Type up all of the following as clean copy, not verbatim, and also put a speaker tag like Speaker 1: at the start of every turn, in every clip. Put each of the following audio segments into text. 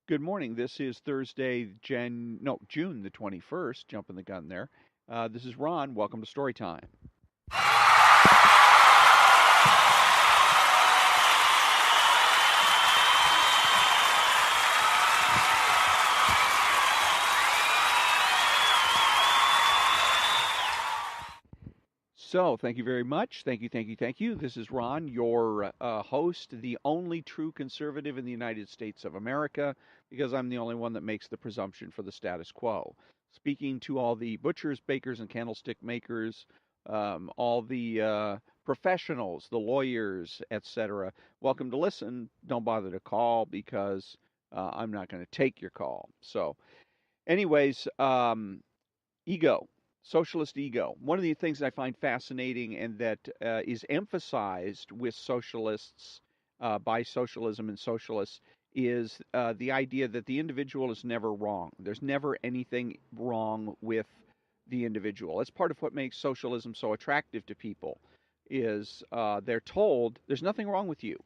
Speaker 1: Good morning. This is Thursday, June the 21st. Jumping the gun there. This is Ron. Welcome to Storytime. So, thank you very much. Thank you, thank you, thank you. This is Ron, your host, the only true conservative in the United States of America, because I'm the only one that makes the presumption for the status quo. Speaking to all the butchers, bakers, and candlestick makers, all the professionals, the lawyers, etc. Welcome to listen. Don't bother to call because I'm not going to take your call. So, anyways, ego, socialist ego. One of the things that I find fascinating and that is emphasized with socialists, by socialism and socialists, is the idea that the individual is never wrong. There's never anything wrong with the individual. That's part of what makes socialism so attractive to people. Is they're told there's nothing wrong with you.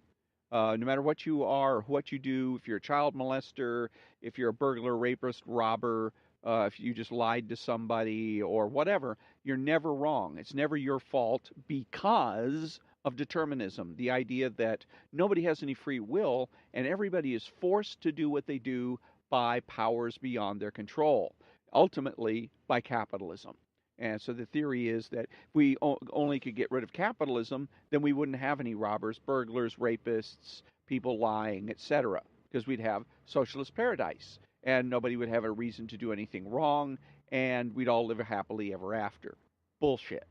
Speaker 1: No matter what you are, what you do, if you're a child molester, if you're a burglar, rapist, robber, if you just lied to somebody or whatever, you're never wrong. It's never your fault because of determinism. The idea that nobody has any free will and everybody is forced to do what they do by powers beyond their control, ultimately by capitalism. And so the theory is that if we only could get rid of capitalism, then we wouldn't have any robbers, burglars, rapists, people lying, etc., because we'd have socialist paradise and nobody would have a reason to do anything wrong and we'd all live happily ever after. Bullshit.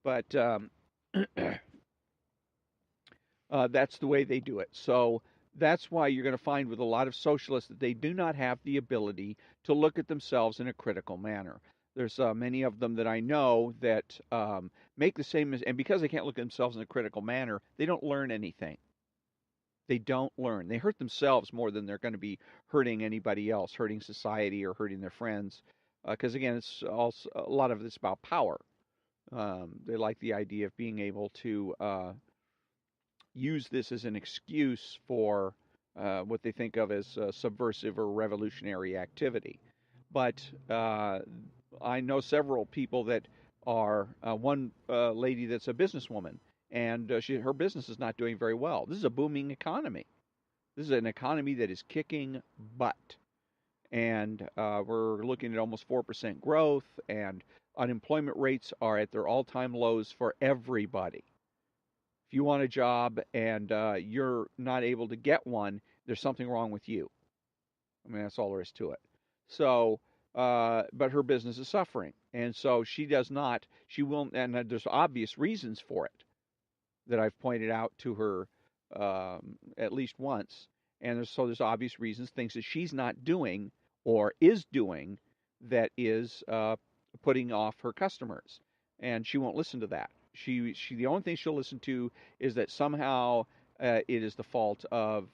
Speaker 1: But that's the way they do it. So that's why you're going to find with a lot of socialists that they do not have the ability to look at themselves in a critical manner. There's many of them that I know that make the same, and because they can't look at themselves in a critical manner, they don't learn anything. They don't learn. They hurt themselves more than they're going to be hurting anybody else, hurting society or hurting their friends. Because again, it's also a lot of this about power. They like the idea of being able to use this as an excuse for what they think of as subversive or revolutionary activity. But I know several people that are one lady that's a businesswoman, and her business is not doing very well. This is a booming economy. This is an economy that is kicking butt, and we're looking at almost 4% growth, and unemployment rates are at their all-time lows for everybody. If you want a job and you're not able to get one, there's something wrong with you. I mean, that's all there is to it. So, but her business is suffering, and so she does not. She will, and there's obvious reasons for it that I've pointed out to her at least once. And there's obvious reasons, things that she's not doing or is doing that is putting off her customers, and she won't listen to that. She the only thing she'll listen to is that somehow it is the fault of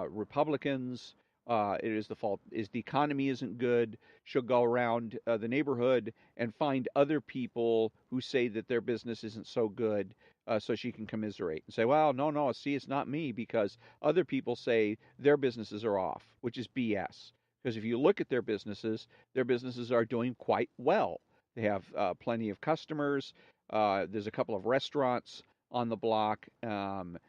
Speaker 1: Republicans. It is the fault is the economy isn't good. She'll go around the neighborhood and find other people who say that their business isn't so good, so she can commiserate and say, "Well, no, no, see, it's not me because other people say their businesses are off," which is BS. Because if you look at their businesses are doing quite well. They have plenty of customers. There's a couple of restaurants on the block. One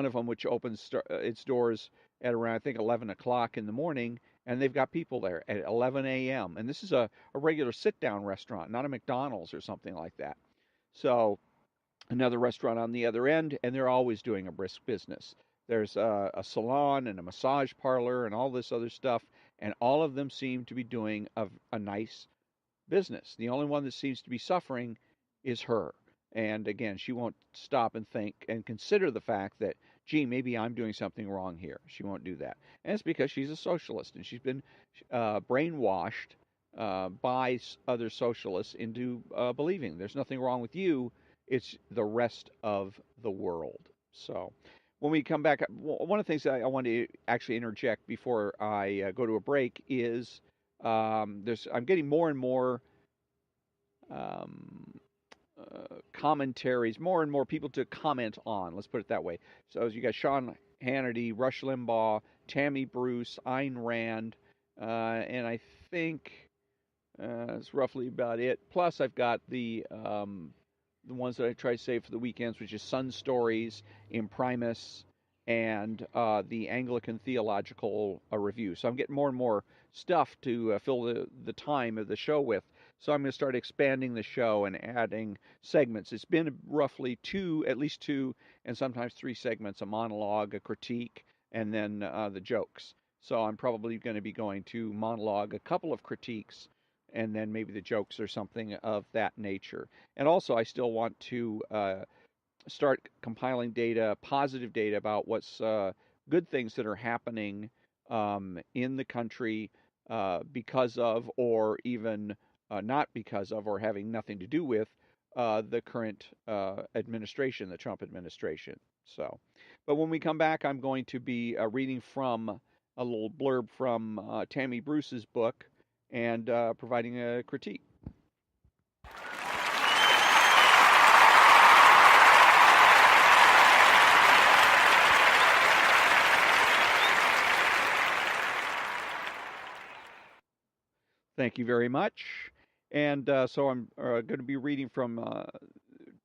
Speaker 1: of them which opens its doors at around I think 11 o'clock in the morning, and they've got people there at 11 a.m. And this is a regular sit-down restaurant, not a McDonald's or something like that. So another restaurant on the other end, and they're always doing a brisk business. There's a salon and a massage parlor and all this other stuff, and all of them seem to be doing a nice business. The only one that seems to be suffering is her. And again, she won't stop and think and consider the fact that, gee, maybe I'm doing something wrong here. She won't do that. And it's because she's a socialist and she's been brainwashed by other socialists into believing there's nothing wrong with you. It's the rest of the world. So when we come back, one of the things that I want to actually interject before I go to a break is I'm getting more and more um, commentaries, more and more people to comment on. Let's put it that way. So as you got Sean Hannity, Rush Limbaugh, Tammy Bruce, Ayn Rand, and I think that's roughly about it. Plus, I've got the ones that I try to save for the weekends, which is Sun Stories, Imprimis, and the Anglican Theological Review. So I'm getting more and more stuff to fill the time of the show with. So I'm going to start expanding the show and adding segments. It's been roughly at least two, and sometimes three segments: a monologue, a critique, and then the jokes. So I'm probably going to be going to monologue, a couple of critiques, and then maybe the jokes or something of that nature. And also, I still want to start compiling data, positive data about what's good things that are happening in the country because of, or even not because of, or having nothing to do with the current administration, the Trump administration. So, but when we come back, I'm going to be reading from a little blurb from Tammy Bruce's book and providing a critique. Thank you very much. And so I'm going to be reading from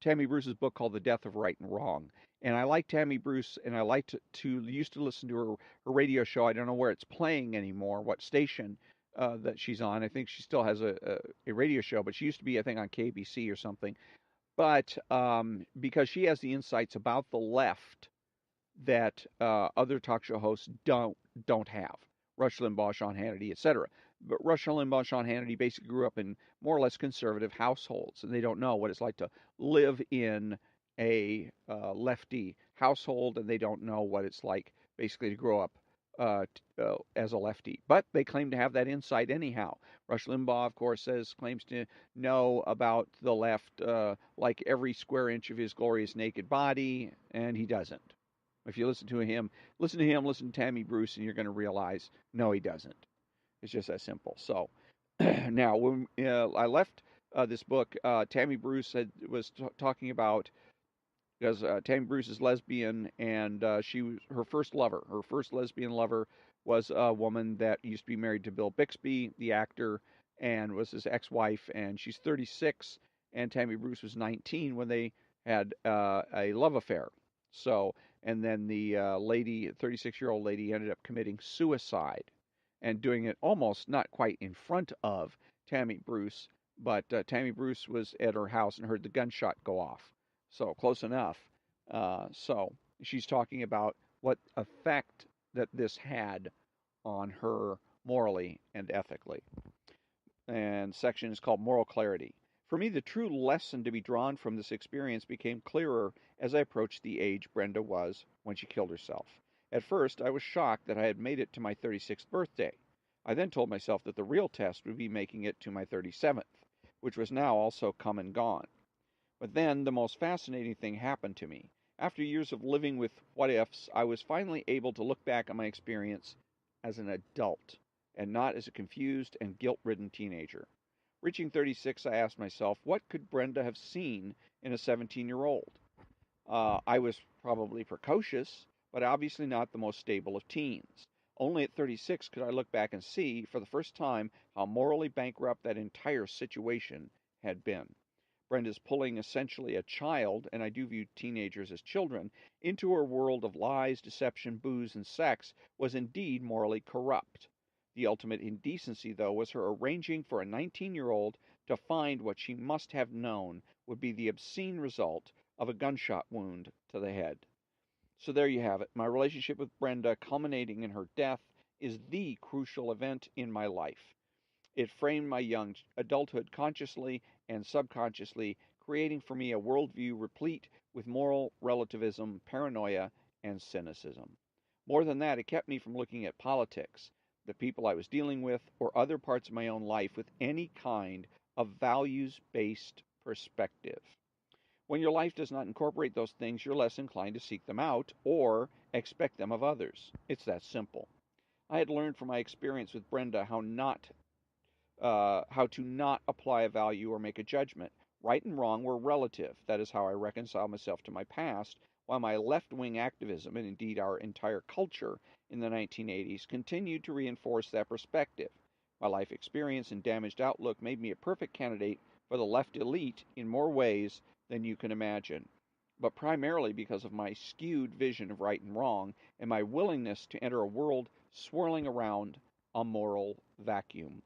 Speaker 1: Tammy Bruce's book called The Death of Right and Wrong. And I like Tammy Bruce, and I like to used to listen to her radio show. I don't know where it's playing anymore, what station that she's on. I think she still has a radio show, but she used to be, I think, on KBC or something. But because she has the insights about the left that other talk show hosts don't have. Rush Limbaugh, Sean Hannity, etc. But Rush Limbaugh, Sean Hannity basically grew up in more or less conservative households, and they don't know what it's like to live in a lefty household, and they don't know what it's like basically to grow up as a lefty. But they claim to have that insight anyhow. Rush Limbaugh, of course, claims to know about the left like every square inch of his glorious naked body, and he doesn't. If you listen to him, listen to Tammy Bruce, and you're going to realize, no, he doesn't. It's just that simple. So now, when I left this book, Tammy Bruce was talking about, because Tammy Bruce is lesbian, and her first lesbian lover, was a woman that used to be married to Bill Bixby, the actor, and was his ex-wife. And she's 36, and Tammy Bruce was 19 when they had a love affair. So, and then the 36-year-old lady, ended up committing suicide, and doing it almost not quite in front of Tammy Bruce, but Tammy Bruce was at her house and heard the gunshot go off. So close enough. So she's talking about what effect that this had on her morally and ethically. And section is called Moral Clarity. For me, the true lesson to be drawn from this experience became clearer as I approached the age Brenda was when she killed herself. At first, I was shocked that I had made it to my 36th birthday. I then told myself that the real test would be making it to my 37th, which was now also come and gone. But then the most fascinating thing happened to me. After years of living with what-ifs, I was finally able to look back on my experience as an adult, and not as a confused and guilt-ridden teenager. Reaching 36, I asked myself, what could Brenda have seen in a 17-year-old? I was probably precocious, but obviously not the most stable of teens. Only at 36 could I look back and see, for the first time, how morally bankrupt that entire situation had been. Brenda's pulling essentially a child, and I do view teenagers as children, into her world of lies, deception, booze, and sex was indeed morally corrupt. The ultimate indecency, though, was her arranging for a 19-year-old to find what she must have known would be the obscene result of a gunshot wound to the head. So there you have it. My relationship with Brenda, culminating in her death, is the crucial event in my life. It framed my young adulthood consciously and subconsciously, creating for me a worldview replete with moral relativism, paranoia, and cynicism. More than that, it kept me from looking at politics, the people I was dealing with, or other parts of my own life with any kind of values-based perspective. When your life does not incorporate those things, you're less inclined to seek them out or expect them of others. It's that simple. I had learned from my experience with Brenda how to not apply a value or make a judgment. Right and wrong were relative. That is how I reconcile myself to my past while my left-wing activism, and indeed our entire culture in the 1980s, continued to reinforce that perspective. My life experience and damaged outlook made me a perfect candidate for the left elite in more ways than you can imagine, but primarily because of my skewed vision of right and wrong and my willingness to enter a world swirling around a moral vacuum.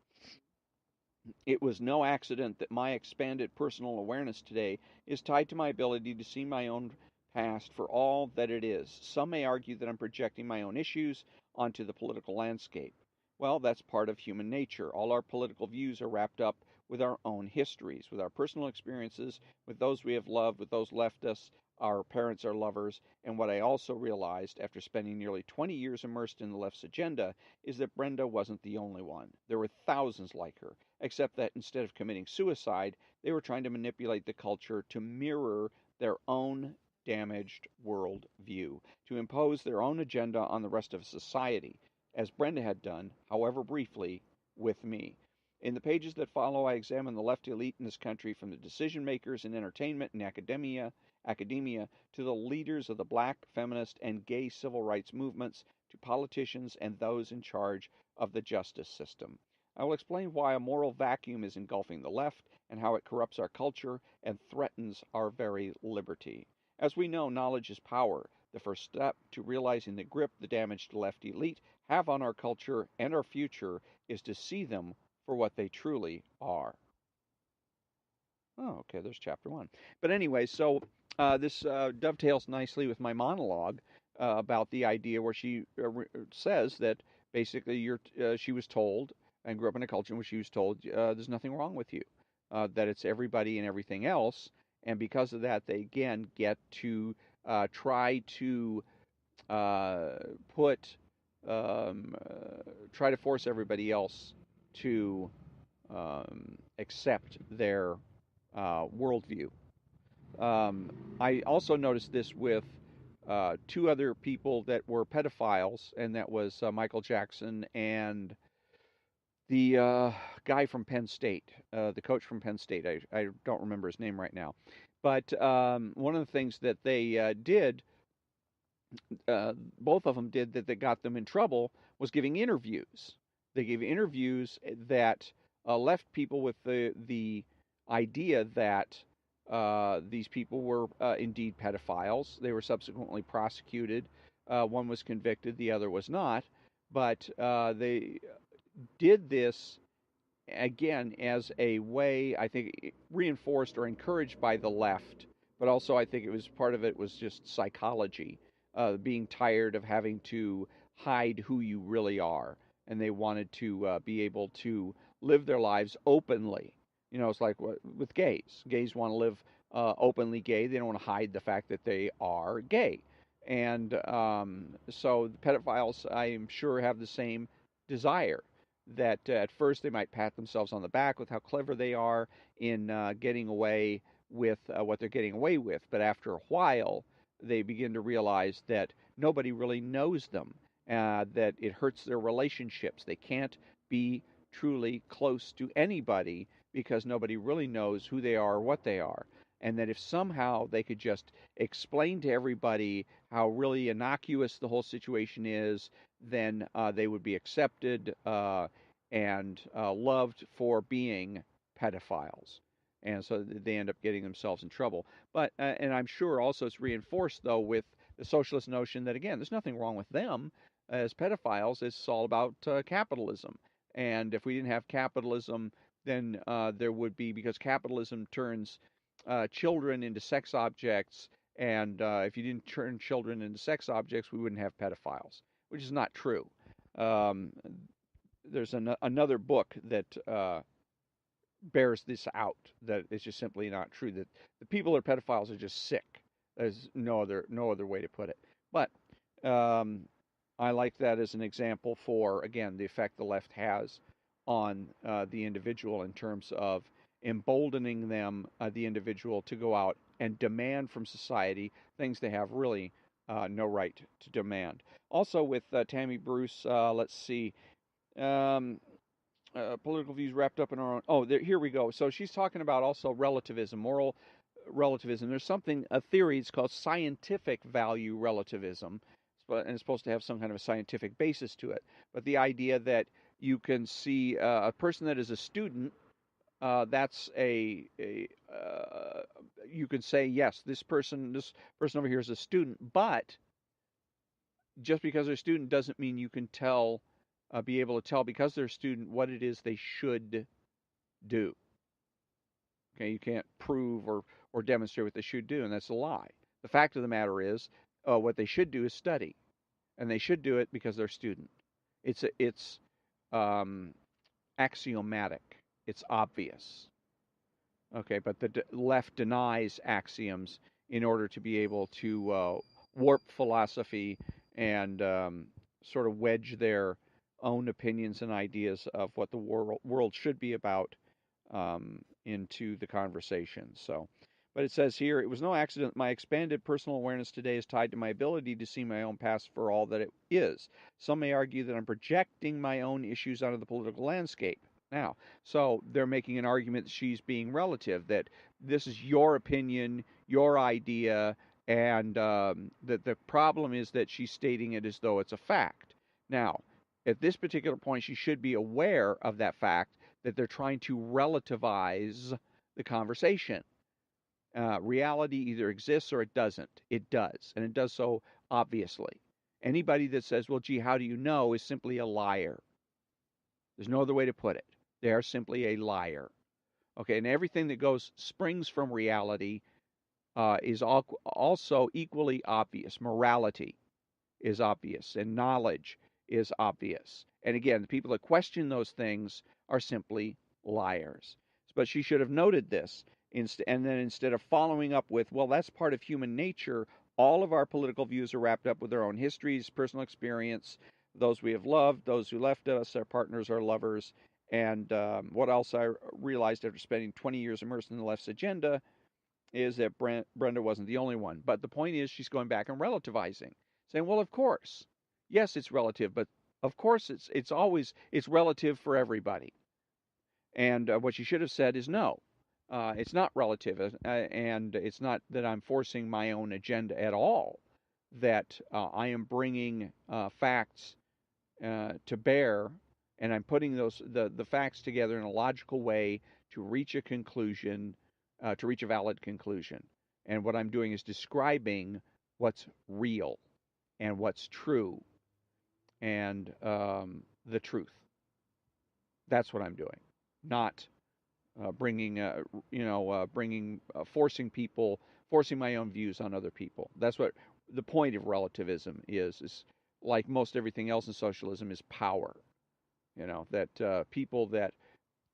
Speaker 1: It was no accident that my expanded personal awareness today is tied to my ability to see my own past for all that it is. Some may argue that I'm projecting my own issues onto the political landscape. Well, that's part of human nature. All our political views are wrapped up with our own histories, with our personal experiences, with those we have loved, with those left us, our parents, our lovers. And what I also realized after spending nearly 20 years immersed in the left's agenda is that Brenda wasn't the only one. There were thousands like her, except that instead of committing suicide, they were trying to manipulate the culture to mirror their own damaged world view, to impose their own agenda on the rest of society, as Brenda had done, however briefly, with me. In the pages that follow, I examine the left elite in this country, from the decision makers in entertainment and academia to the leaders of the black, feminist, and gay civil rights movements, to politicians and those in charge of the justice system. I will explain why a moral vacuum is engulfing the left and how it corrupts our culture and threatens our very liberty. As we know, knowledge is power. The first step to realizing the grip the damaged left elite have on our culture and our future is to see them for what they truly are. Oh, okay, there's chapter one. But anyway, so this dovetails nicely with my monologue about the idea where she says that basically she was told and grew up in a culture where she was told there's nothing wrong with you, that it's everybody and everything else. And because of that, they again get to try to put, try to force everybody else to accept their worldview. I also noticed this with two other people that were pedophiles, and that was Michael Jackson and the guy from Penn State, the coach from Penn State. I don't remember his name right now. But one of the things that they did, both of them did, that got them in trouble was giving interviews. They gave interviews that left people with the idea that these people were indeed pedophiles. They were subsequently prosecuted. One was convicted, the other was not. But they did this again as a way, I think, reinforced or encouraged by the left, but also I think it was part of it was just psychology, being tired of having to hide who you really are, and they wanted to be able to live their lives openly. You know, it's like with gays. Gays want to live openly gay. They don't want to hide the fact that they are gay. And so the pedophiles, I am sure, have the same desire that at first they might pat themselves on the back with how clever they are in getting away with what they're getting away with. But after a while, they begin to realize that nobody really knows them, that it hurts their relationships. They can't be truly close to anybody because nobody really knows who they are or what they are. And that if somehow they could just explain to everybody how really innocuous the whole situation is, then they would be accepted and loved for being pedophiles. And so they end up getting themselves in trouble. But and I'm sure also it's reinforced, though, with the socialist notion that, again, there's nothing wrong with them as pedophiles. It's all about capitalism. And if we didn't have capitalism, then there would be, because capitalism turns children into sex objects. And if you didn't turn children into sex objects, we wouldn't have pedophiles, which is not true. Um, there's another book that bears this out, that it's just simply not true, that the people that are pedophiles are just sick. There's no other way to put it. But I like that as an example for, again, the effect the left has on the individual in terms of emboldening them, the individual, to go out and demand from society things they have really no right to demand. Also with Tammy Bruce, let's see, political views wrapped up in our own. Oh, here we go. So she's talking about also relativism, moral relativism. There's a theory. It's called scientific value relativism, and it's supposed to have some kind of a scientific basis to it. But the idea that you can see a person that is a student, that's you could say yes, this person over here is a student, but just because they're a student doesn't mean you can be able to tell because they're a student what it is they should do. Okay, you can't prove or demonstrate what they should do, and that's a lie. The fact of the matter is, what they should do is study, and they should do it because they're a student. It's um, axiomatic. It's obvious. Okay, but the left denies axioms in order to be able to warp philosophy and sort of wedge their own opinions and ideas of what the world should be about into the conversation. So, but it says here, it was no accident. My expanded personal awareness today is tied to my ability to see my own past for all that it is. Some may argue that I'm projecting my own issues onto the political landscape. Now, so they're making an argument that she's being relative, that this is your opinion, your idea, and that the problem is that she's stating it as though it's a fact. Now, at this particular point, she should be aware of that fact that they're trying to relativize the conversation. Reality either exists or it doesn't. It does, and it does so obviously. Anybody that says, well, gee, how do you know, is simply a liar. There's no other way to put it. They are simply a liar. Okay, and everything that springs from reality is also equally obvious. Morality is obvious, and knowledge is obvious. And again, the people that question those things are simply liars. But she should have noted this, and then instead of following up with, well, that's part of human nature, all of our political views are wrapped up with our own histories, personal experience, those we have loved, those who left us, our partners, our lovers. And what else I realized after spending 20 years immersed in the left's agenda is that Brenda wasn't the only one. But the point is, she's going back and relativizing, saying, well, of course, yes, it's relative, but of course it's relative for everybody. And what she should have said is no, it's not relative, and it's not that I'm forcing my own agenda at all, that I am bringing facts to bear, and I'm putting the facts together in a logical way to reach a conclusion, to reach a valid conclusion. And what I'm doing is describing what's real and what's true and the truth. That's what I'm doing, not forcing my own views on other people. That's what the point of relativism is like most everything else in socialism, is power. That people that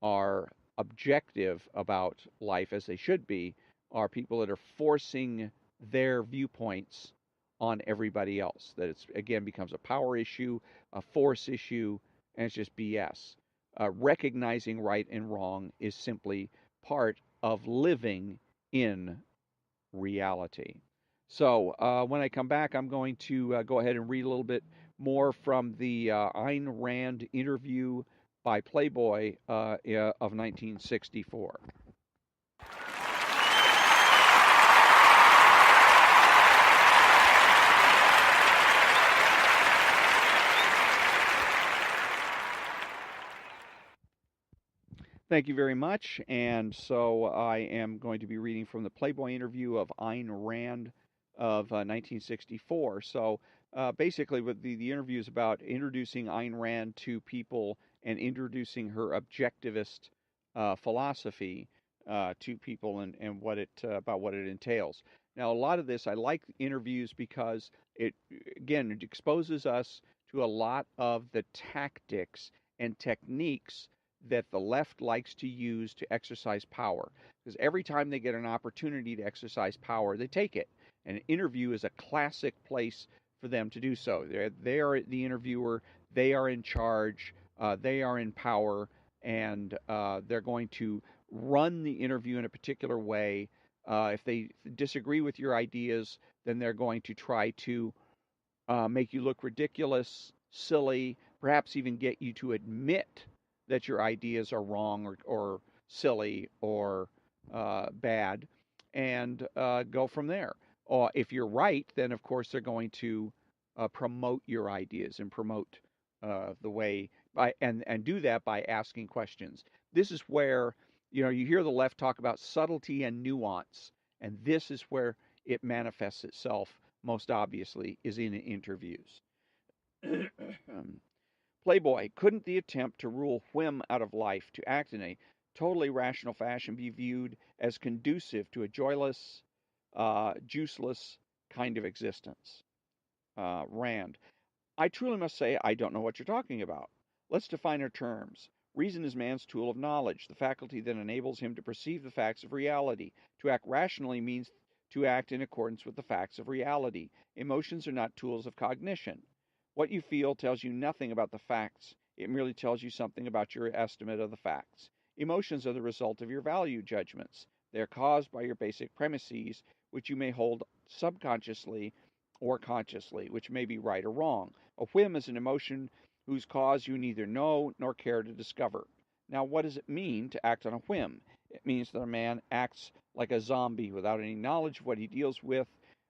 Speaker 1: are objective about life as they should be are people that are forcing their viewpoints on everybody else. That it's, again, becomes a power issue, a force issue, and it's just BS. Recognizing right and wrong is simply part of living in reality. So when I come back, I'm going to go ahead and read a little bit more from the Ayn Rand interview by Playboy of 1964. Thank you very much. And so I am going to be reading from the Playboy interview of Ayn Rand of 1964. So basically, what the interview is about, introducing Ayn Rand to people and introducing her objectivist philosophy to people, and what about what it entails. Now, a lot of this, I like interviews because it exposes us to a lot of the tactics and techniques that the left likes to use to exercise power. Because every time they get an opportunity to exercise power, they take it. And an interview is a classic place for them to do so. They are the interviewer, they are in charge, they are in power, and they're going to run the interview in a particular way. If they disagree with your ideas, then they're going to try to make you look ridiculous, silly, perhaps even get you to admit that your ideas are wrong or silly or bad. and go from there. Or if you're right, then of course they're going to promote your ideas and promote the way by and do that by asking questions. This is where you hear the left talk about subtlety and nuance, and this is where it manifests itself most obviously is in interviews. Playboy, couldn't the attempt to rule whim out of life, to act in a totally rational fashion, be viewed as conducive to a joyless, juiceless kind of existence? Rand, I truly must say I don't know what you're talking about. Let's define our terms. Reason is man's tool of knowledge, the faculty that enables him to perceive the facts of reality. To act rationally means to act in accordance with the facts of reality. Emotions are not tools of cognition. What you feel tells you nothing about the facts. It merely tells you something about your estimate of the facts. Emotions are the result of your value judgments. They are caused by your basic premises, which you may hold subconsciously or consciously, which may be right or wrong. A whim is an emotion whose cause you neither know nor care to discover. Now, what does it mean to act on a whim? It means that a man acts like a zombie without any knowledge of what he deals with,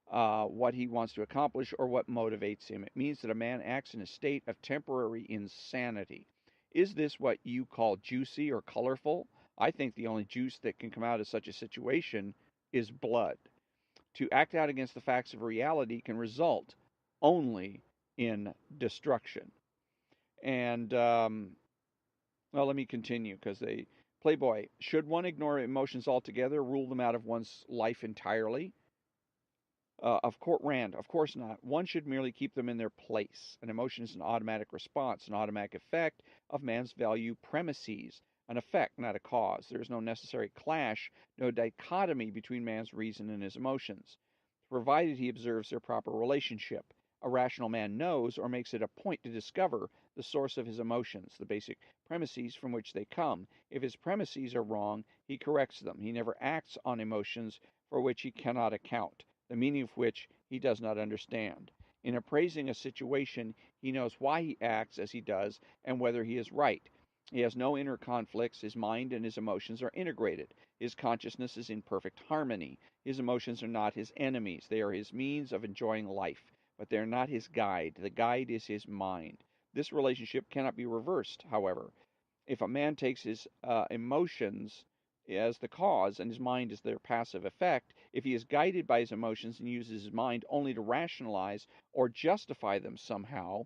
Speaker 1: what he wants to accomplish, or what motivates him. It means that a man acts in a state of temporary insanity. Is this what you call juicy or colorful? I think the only juice that can come out of such a situation is blood. To act out against the facts of reality can result only in destruction. And, well, let me continue because they. Playboy, should one ignore emotions altogether, rule them out of one's life entirely? Rand, of course not. One should merely keep them in their place. An emotion is an automatic response, an automatic effect of man's value premises, an effect, not a cause. There is no necessary clash, no dichotomy between man's reason and his emotions, provided he observes their proper relationship. A rational man knows, or makes it a point to discover, the source of his emotions, the basic premises from which they come. If his premises are wrong, he corrects them. He never acts on emotions for which he cannot account, the meaning of which he does not understand. In appraising a situation, he knows why he acts as he does and whether he is right. He has no inner conflicts. His mind and his emotions are integrated. His consciousness is in perfect harmony. His emotions are not his enemies. They are his means of enjoying life, but they are not his guide. The guide is his mind. This relationship cannot be reversed, however. If a man takes his emotions as the cause and his mind as their passive effect, if he is guided by his emotions and uses his mind only to rationalize or justify them somehow,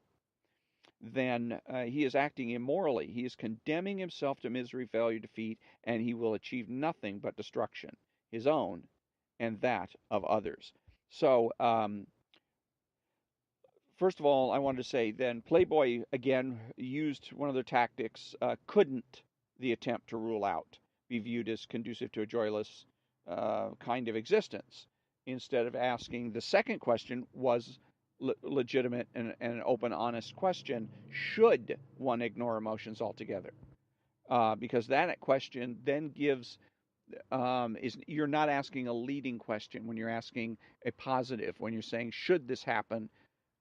Speaker 1: then he is acting immorally. He is condemning himself to misery, failure, defeat, and he will achieve nothing but destruction, his own and that of others. So, first of all, I wanted to say then Playboy again used one of their tactics. Couldn't the attempt to rule out be viewed as conducive to a joyless kind of existence? Instead of asking the second question was legitimate and an open, honest question: should one ignore emotions altogether? Because that question then gives is you're not asking a leading question when you're asking a positive. When you're saying should this happen,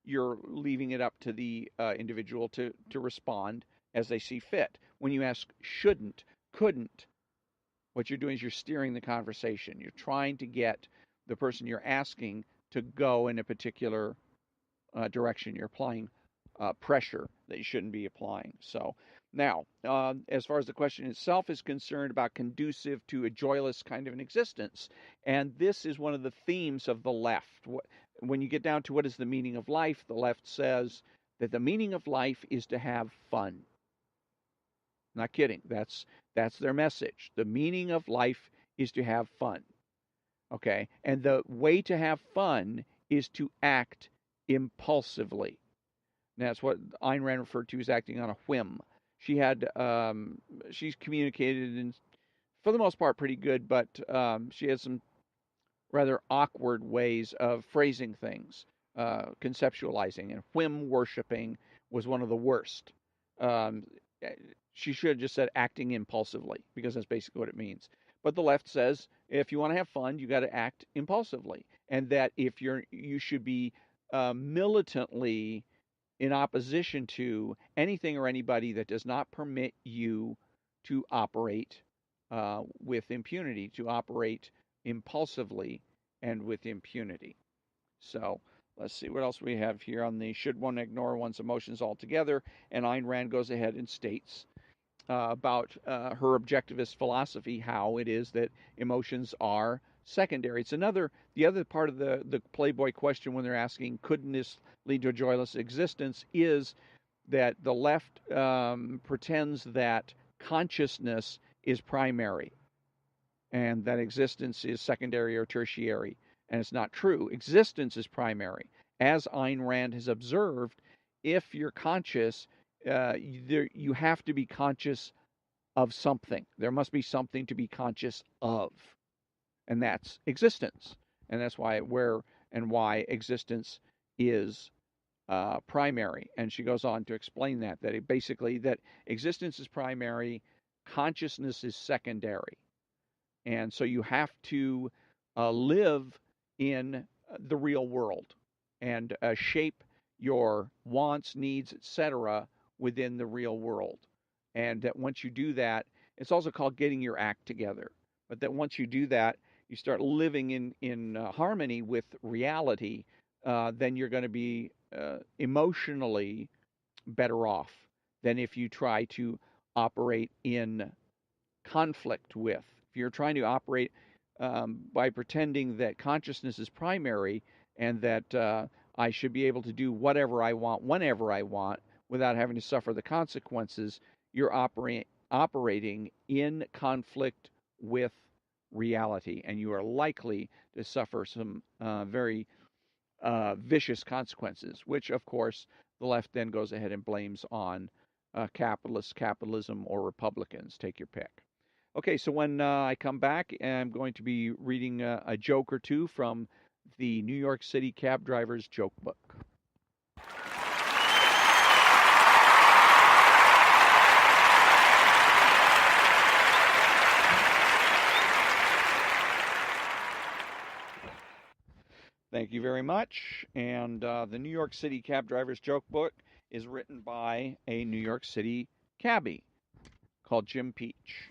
Speaker 1: you're leaving it up to the individual to respond as they see fit. When you ask shouldn't, couldn't, what you're doing is you're steering the conversation. You're trying to get the person you're asking to go in a particular direction. You're applying pressure that you shouldn't be applying. So now, as far as the question itself is concerned about conducive to a joyless kind of an existence, and this is one of the themes of the left. When you get down to what is the meaning of life, the left says that the meaning of life is to have fun. Not kidding. That's their message. The meaning of life is to have fun. Okay? And the way to have fun is to act impulsively. And that's what Ayn Rand referred to as acting on a whim. She's communicated in, for the most part, pretty good, but she has some rather awkward ways of phrasing things, conceptualizing, and whim worshiping was one of the worst. Um, she should have just said acting impulsively, because that's basically what it means. But the left says if you want to have fun, you got to act impulsively, and that if you should be militantly in opposition to anything or anybody that does not permit you to operate with impunity, to operate impulsively and with impunity. So let's see what else we have here on the should one ignore one's emotions altogether. And Ayn Rand goes ahead and states about her objectivist philosophy, how it is that emotions are secondary. It's the other part of the Playboy question when they're asking, couldn't this lead to a joyless existence, is that the left pretends that consciousness is primary and that existence is secondary or tertiary. And it's not true. Existence is primary. As Ayn Rand has observed, if you're conscious, you have to be conscious of something. There must be something to be conscious of, and that's existence. And that's why existence is primary. And she goes on to explain that basically that existence is primary, consciousness is secondary. And so you have to live in the real world and shape your wants, needs, etc., within the real world. And that once you do that, it's also called getting your act together. But that once you do that, you start living in harmony with reality, then you're going to be emotionally better off than if you try to operate in conflict with. If you're trying to operate by pretending that consciousness is primary and that I should be able to do whatever I want, whenever I want, without having to suffer the consequences, you're operating in conflict with reality, and you are likely to suffer some very vicious consequences, which, of course, the left then goes ahead and blames on capitalism, or Republicans. Take your pick. Okay, so when I come back, I'm going to be reading a joke or two from the New York City Cab Driver's Joke Book. Thank you very much. And the New York City Cab Driver's Joke Book is written by a New York City cabbie called Jim Peach.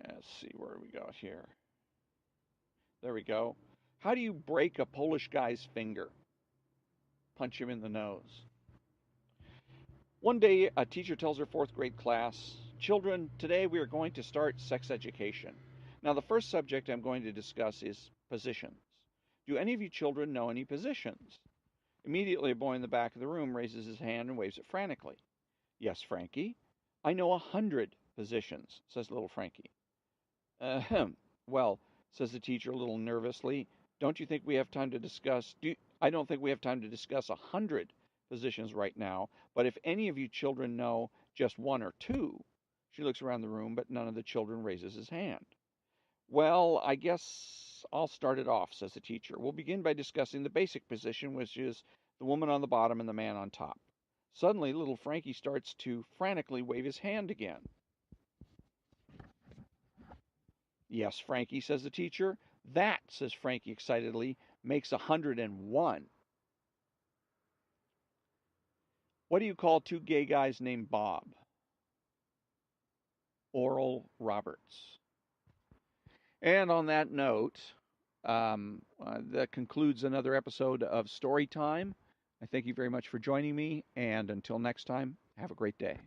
Speaker 1: Let's see where we go here. There we go. How do you break a Polish guy's finger? Punch him in the nose. One day, a teacher tells her fourth grade class, "Children, today we are going to start sex education. Now, the first subject I'm going to discuss is positions. Do any of you children know any positions?" Immediately, a boy in the back of the room raises his hand and waves it frantically. "Yes, Frankie. I know 100 positions," says little Frankie. Ahem. "Well," says the teacher a little nervously, "don't you think we have time to discuss? I don't think we have time to discuss 100 positions right now, but if any of you children know just one or two." She looks around the room, but none of the children raises his hand. "Well, I guess I'll start it off," says the teacher. "We'll begin by discussing the basic position, which is the woman on the bottom and the man on top." Suddenly, little Frankie starts to frantically wave his hand again. "Yes, Frankie," says the teacher. "That," says Frankie excitedly, "makes 101. What do you call two gay guys named Bob?" Oral Roberts. And on that note, that concludes another episode of Story Time. I thank you very much for joining me, and until next time, have a great day.